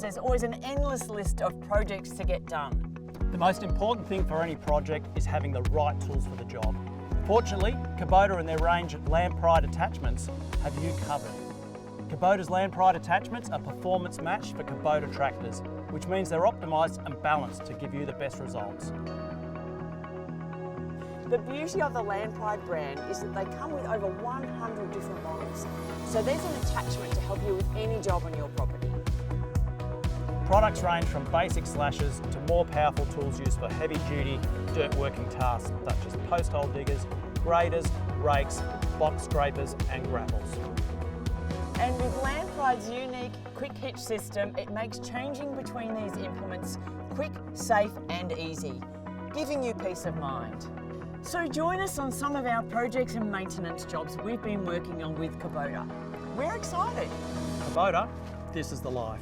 because there's always an endless list of projects to get done. The most important thing for any project is having the right tools for the job. Fortunately, Kubota and their range of land pride attachments have you covered. Kubota's land pride attachments are performance matched for Kubota tractors, which means they're optimised and balanced to give you the best results. The beauty of the Land Pride brand is that they come with over 100 different models. So there's an attachment to help you with any job on your property. Products range from basic slashers to more powerful tools used for heavy-duty dirt working tasks such as post hole diggers, graders, rakes, box scrapers and grapples. And with Land Pride's unique quick hitch system, it makes changing between these implements quick, safe and easy, giving you peace of mind. So join us on some of our projects and maintenance jobs we've been working on with Kubota. We're excited. Kubota, this is the life.